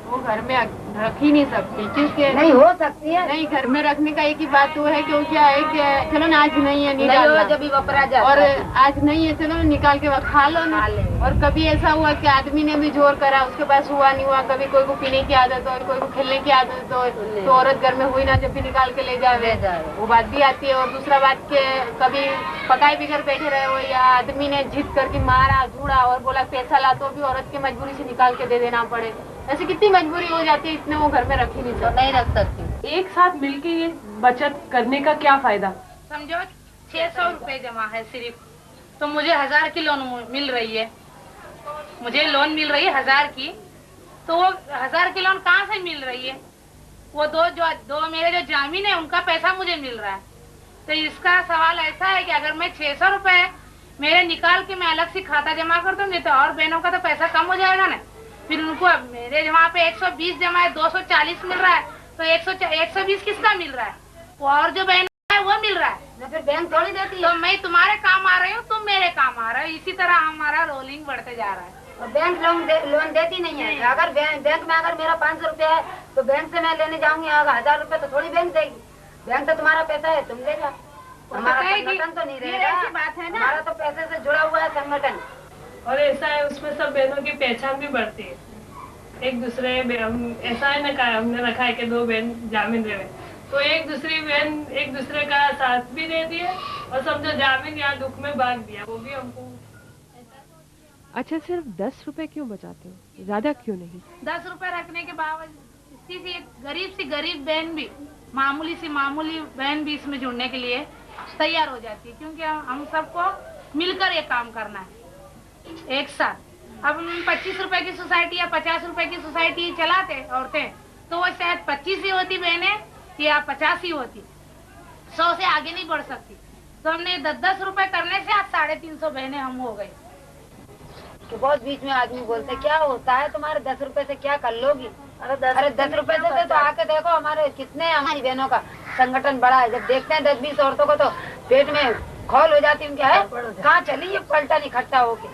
वो घर में रख ही नहीं सकती, क्योंकि नहीं हो सकती है। नहीं, घर में रखने का एक ही बात तो है, क्योंकि क्या है कि चलो ना आज नहीं है, निकाल जब भी वपरा जाता और आज नहीं है, चलो निकाल के खा लो ना। और कभी ऐसा हुआ कि आदमी ने भी जोर करा, उसके पास हुआ नहीं हुआ, कभी कोई को पीने की आदत हो, कोई को खेलने की आदत हो, तो औरत घर में हुई ना, जब भी निकाल के ले जावे, वो बात भी आती है। और दूसरा बात के कभी पकाई बिगड़ बैठे रहे हो, या आदमी ने जिद करके मारा झूड़ा और बोला पैसा ला, तो भी औरत की मजबूरी से निकाल के दे देना पड़े। ऐसी कितनी मजबूरी हो जाती है, इतने वो घर में रख ही नहीं सकते, नहीं रख सकती। एक साथ मिलके ये बचत करने का क्या फायदा? समझो 600 रुपए जमा है सिर्फ, तो मुझे 1000 की लोन मिल रही है, मुझे लोन मिल रही है 1000 की, तो वो 1000 की लोन कहाँ से मिल रही है? वो दो मेरे जो जामीन है उनका पैसा मुझे मिल रहा है। तो इसका सवाल ऐसा है कि अगर मैं 600 रुपए मेरे निकाल के मैं अलग से खाता जमा कर दूंगी, तो और बहनों का तो पैसा कम हो जाएगा ना। फिर उनको मेरे वहाँ पे 120 जमा है, 240 मिल रहा है, तो 120 किसका मिल रहा है? वो और जो बहन है वो मिल रहा है। फिर बैंक थोड़ी देती है। तो मैं तुम्हारे काम आ रही हूँ, तुम मेरे काम आ रहे हो, इसी तरह हमारा रोलिंग बढ़ते जा रहा है। और बैंक लोन देती नहीं है। अगर बैंक में अगर मेरा 500 रुपया है, तो बैंक से मैं लेने जाऊंगी, अगर 1000 रुपए तो थोड़ी बैंक देगी। बैंक तो तुम्हारा पैसा है, तुम ले जाओ, हमारा संगठन तो नहीं रहेगा। ऐसी बात है ना, हमारा तो पैसे से जुड़ा हुआ है संगठन। और ऐसा है, उसमें सब बहनों की पहचान भी बढ़ती है, एक दूसरे ऐसा है ना, हमने रखा है कि 2 बहन जामीन रहे, तो एक दूसरी बहन एक दूसरे का साथ भी देती है, और समझो जामीन यहाँ दुख में भाग दिया, वो भी हमको। अच्छा, सिर्फ 10 रुपए क्यों बचाते हो, ज्यादा क्यों नहीं? 10 रुपए रखने के बावजूद गरीब सी गरीब बहन भी, मामूली सी मामूली बहन भी इसमें जुड़ने के लिए तैयार हो जाती है, क्योंकि हम सबको मिलकर ये काम करना है एक साथ। अब 25 रुपए की सोसाइटी या 50 रुपए की सोसाइटी चलाते औरतें, तो वो शायद 25 ही होती बहनें या 50 ही होती, 100 से आगे नहीं बढ़ सकती। तो हमने 10-10 रुपए करने से आज 350 बहनें हम हो गए। तो बहुत बीच में आदमी बोलते क्या होता है तुम्हारे 10 रुपए से क्या कर लोगी? अरे 10 रुपए से तो आके देखो हमारे कितने हमारी बहनों का संगठन बड़ा है। जब देखते हैं 10-20 औरतों को तो पेट में खौल हो जाती है, उनके है कहाँ चली ये पलटन इकट्ठा होके।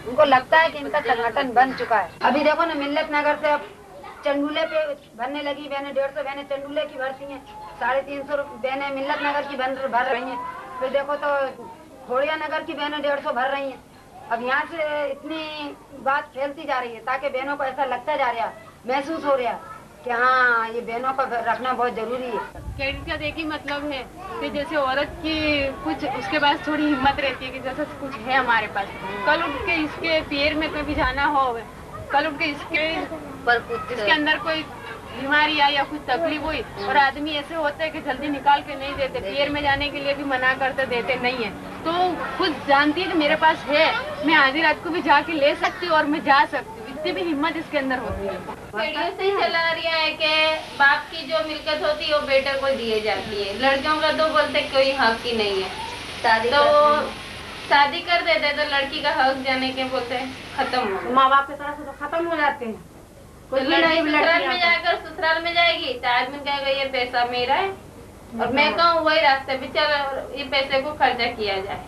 उनको लगता है कि इनका संगठन बन चुका है। अभी देखो ना, मिल्लत नगर से अब चंडूले पे भरने लगी बहनें, 150 बहनें चंडूले की भरती हैं, 350 बहनें मिल्लत नगर की भर रही हैं। फिर देखो तो खोड़िया नगर की बहनें 150 भर रही हैं। अब यहाँ से इतनी बात फैलती जा रही है ताकि बहनों को ऐसा लगता जा रहा, महसूस हो रहा कि हाँ ये बहनों का रखना बहुत जरूरी है। क्रेडिट का एक ही मतलब है कि जैसे औरत की कुछ उसके पास थोड़ी हिम्मत रहती है कि जैसे कुछ है हमारे पास, कल उठ के इसके पैर में कभी जाना हो, कल उठ के इसके अंदर कोई बीमारी आई या कुछ तकलीफ हुई, और आदमी ऐसे होते हैं कि जल्दी निकाल के नहीं देते, पैर में जाने के लिए भी मना करते, देते नहीं है। तो खुद जानती है कि मेरे पास है, मैं आधी रात को भी जाके ले सकती हूँ और मैं जा सकती हूँ, इतनी भी हिम्मत इसके अंदर होती है। पीढ़ियों से चला रहा है कि बाप की जो मिल्कियत होती है वो बेटे को दिए जाती है। लड़कियों का तो बोलते कोई हक ही नहीं है, तो शादी कर देते तो लड़की का हक जाने के बोलते खत्म हो, माँ बाप की तरफ से तो खत्म हो जाते हैं। तो लड़की ससुराल में जाकर ससुराल में जाएगी तो आदमी कहेगा ये पैसा मेरा है, और मैं कहूँ वही रास्ते पे चल ये पैसे को खर्चा किया जाए।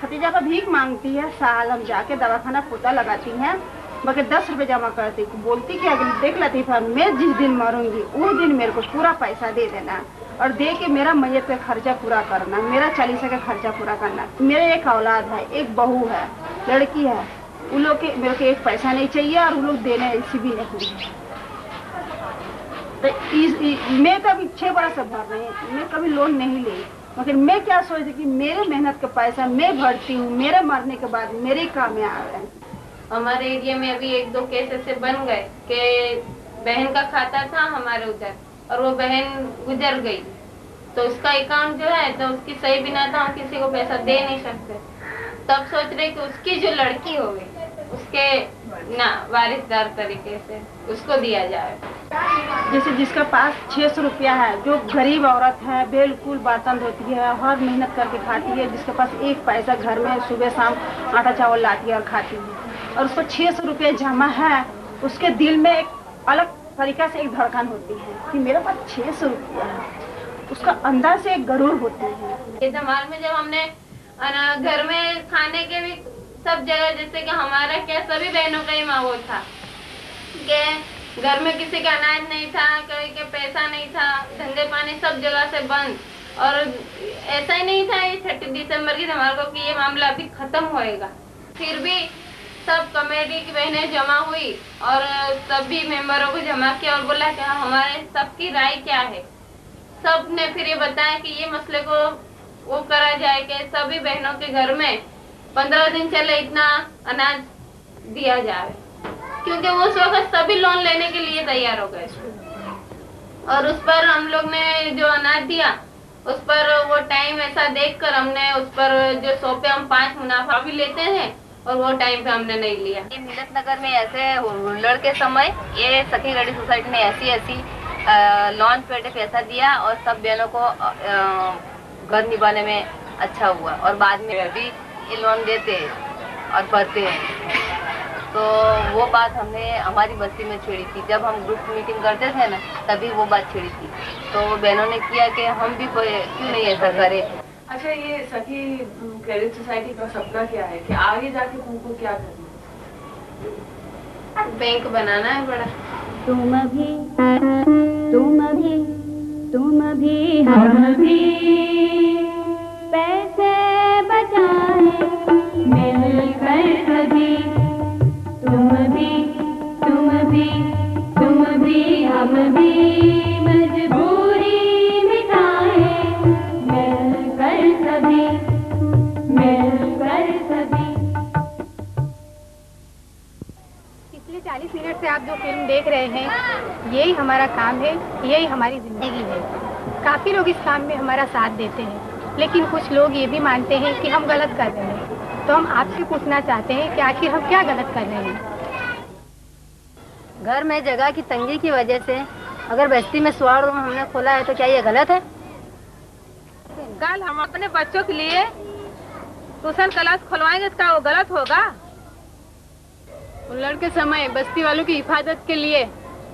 खतीजा का भीख मांगती है, साल हम जाके दवाखाना पोता लगाती हैं, मगर 10 रुपए जमा करती, बोलती कि अगर देख लतीफा मैं जिस दिन मरूंगी उस दिन मेरे को पूरा पैसा दे देना और दे के मेरा मैयत का खर्चा पूरा करना, मेरा चालीसा का खर्चा पूरा करना। मेरे एक औलाद है, एक बहू है, लड़की है, उन लोग के मेरे को एक पैसा नहीं चाहिए और उन लोग देने ऐसी भी नहीं है। तो मैं तो अभी 6 बरस से भर रही हूँ, मैं कभी लोन नहीं ली, मगर मैं क्या सोचती कि मेरे मेहनत का पैसा मैं भरती हूँ, मेरे मरने के बाद मेरे काम में आ रहे हैं। हमारे एरिया में अभी 1-2 केस ऐसे बन गए कि बहन का खाता था हमारे उधर और वो बहन गुजर गई, तो उसका अकाउंट जो है तो उसकी सही बिना था, हम किसी को पैसा दे नहीं सकते। तब सोच रहे कि उसकी जो लड़की होगी उसके ना वारिसदार तरीके से उसको दिया जाए। जैसे जिसका पास 600 रुपया है, जो गरीब औरत है, बिल्कुल बर्तन धोती है, हर मेहनत करके खाती है, जिसके पास एक पैसा घर में सुबह शाम आटा चावल लाती है और खाती है, और उसको 600 रुपया जमा है, उसके दिल में एक अलग तरीका से एक धड़कन होती है कि मेरे पास 600 रुपया है, उसका अंदर से एक गरूर होती है। ये धमाल में जब हमने घर में खाने के भी सब जगह, जैसे कि हमारा क्या सभी बहनों का ही माहौल था कि घर में किसी का अनाज नहीं था, कोई के पैसा नहीं था, धंधे पानी सब जगह से बंद, और ऐसा ही नहीं था ये 30 दिसंबर की धमाल को कि ये मामला अभी खत्म होएगा। फिर भी सब कमेटी की बहनें जमा हुई और सभी मेंबरों को जमा किया और बोला कि हमारे सबकी राय क्या है। सब ने फिर ये बताया कि ये मसले को वो करा जाए कि सभी बहनों के घर में 15 दिन चले इतना अनाज दिया जाए, क्योंकि वो वक्त सभी लोन लेने के लिए तैयार हो गए। और उस पर हम लोग ने जो अनाज दिया उस पर वो टाइम ऐसा देखकर हमने उस पर जो 100 पे हम 5 मुनाफा भी लेते थे और वो टाइम पे हमने नहीं लिया। ये मिल्लत नगर में ऐसे हुल्लड़ के समय ये सखी गढ़ी सोसाइटी ने ऐसी लॉन पे पैसा दिया और सब बहनों को घर निभाने में अच्छा हुआ, और बाद में अभी ये लोन देते हैं और भरते हैं। तो वो बात हमने हमारी बस्ती में छेड़ी थी, जब हम ग्रुप मीटिंग करते थे ना तभी वो बात छेड़ी थी, तो बहनों ने किया कि हम भी क्यों नहीं ऐसा करें। अच्छा, ये सखी क्रेडिट सोसाइटी का सपना क्या है कि आगे जाके तुमको क्या करना है? बैंक बनाना है बड़ा। तुम भी हम भी पैसे बचाए मिलकर सभी, तुम भी हम भी मजबूरी मिटाए मिलकर सभी। पिछले 40 मिनट से आप जो फिल्म देख रहे हैं यही हमारा काम है, यही हमारी जिंदगी है। काफी लोग इस काम में हमारा साथ देते हैं, लेकिन कुछ लोग ये भी मानते हैं कि हम गलत कर रहे हैं। तो हम आपसे पूछना चाहते हैं कि आखिर हम क्या गलत कर रहे हैं? घर में जगह की तंगी की वजह से अगर बस्ती में 100 रूम हमने खोला है तो क्या ये गलत है? कल हम अपने बच्चों के लिए ट्यूशन क्लास खुलवाएंगे, इसका वो गलत होगा? हुल्लड़ के समय बस्ती वालों की हिफाजत के लिए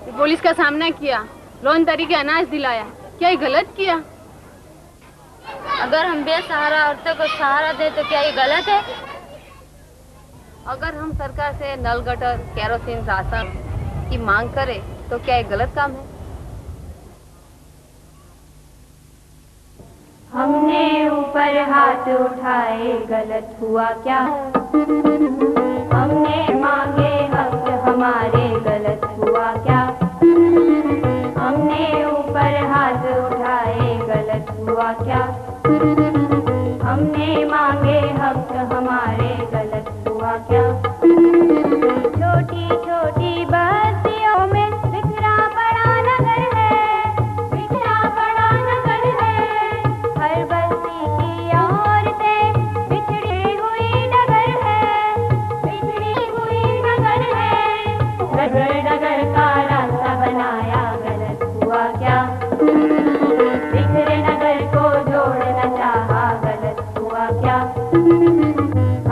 पुलिस का सामना किया, लोन तरीके अनाज दिलाया, क्या ये गलत किया? अगर हम बेसहारा औरतों को सहारा दे तो क्या ये गलत है? अगर हम सरकार से नल गटर, केरोसिन, राशन की मांग करें तो क्या ये गलत काम है? हमने ऊपर हाथ उठाए गलत हुआ क्या? हमने मांगे हक हमारे गलत हुआ क्या? हमने ऊपर हाथ उठाए गलत हुआ क्या? हमने मांगे हक हमारे गलत हुआ क्या? छोटी छोटी बस्तियों में बिखरा पड़ा नगर है, बिखरा पड़ा नगर है। हर बस्ती की औरतें बिछड़ी हुई नगर है, बिछड़ी हुई नगर है। नगर नगर का रास्ता बनाया गलत हुआ क्या? बिखरे नगर को जोड़ना चाहा गलत हुआ क्या?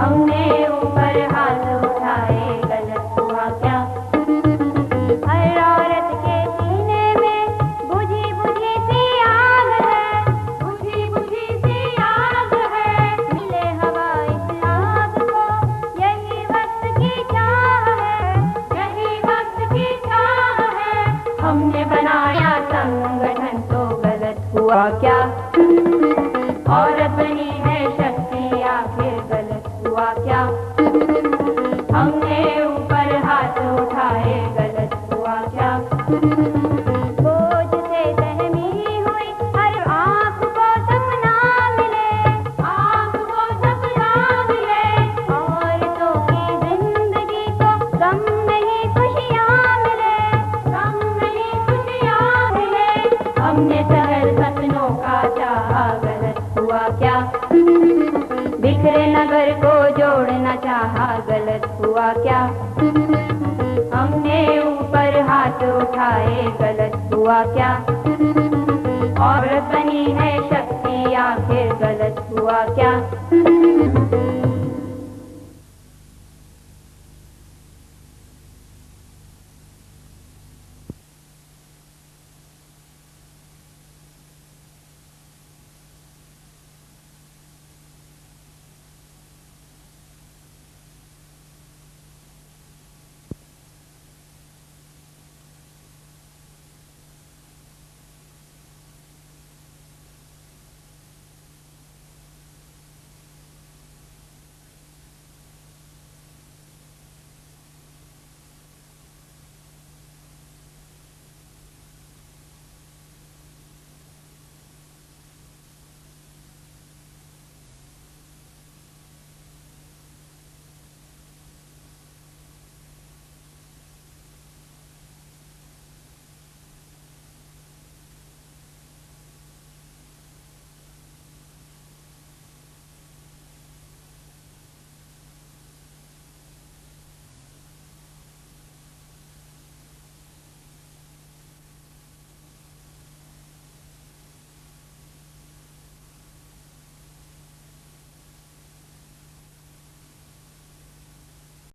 हमने ऊपर हाथ उठाए गलत हुआ क्या? हर औरत के सीने में बुझी बुझी सी आग है, बुझी बुझी सी आग है। मिले हवा इस आग को, यही वक्त की चाह है, यही वक्त की चाह है। हमने बनाया संगठन तो गलत हुआ क्या? औरत बनी है शक्ति आखिर गलत हुआ क्या? हमने ऊपर हाथ उठाए गलत हुआ क्या? बोझ से सहमी हुई हर आँख को सपना मिले, आँख को सपना मिले। औरतों की जिंदगी को गम नहीं खुशियाँ मिले, गम नहीं खुशियाँ मिले। हमने शहर सपनों का चाहा गलत हुआ क्या? बिखरे नगर को जोड़ना चाहा गलत हुआ क्या? हमने ऊपर हाथ उठाए गलत हुआ क्या? औरत बनी है शक्ति आखिर गलत हुआ क्या?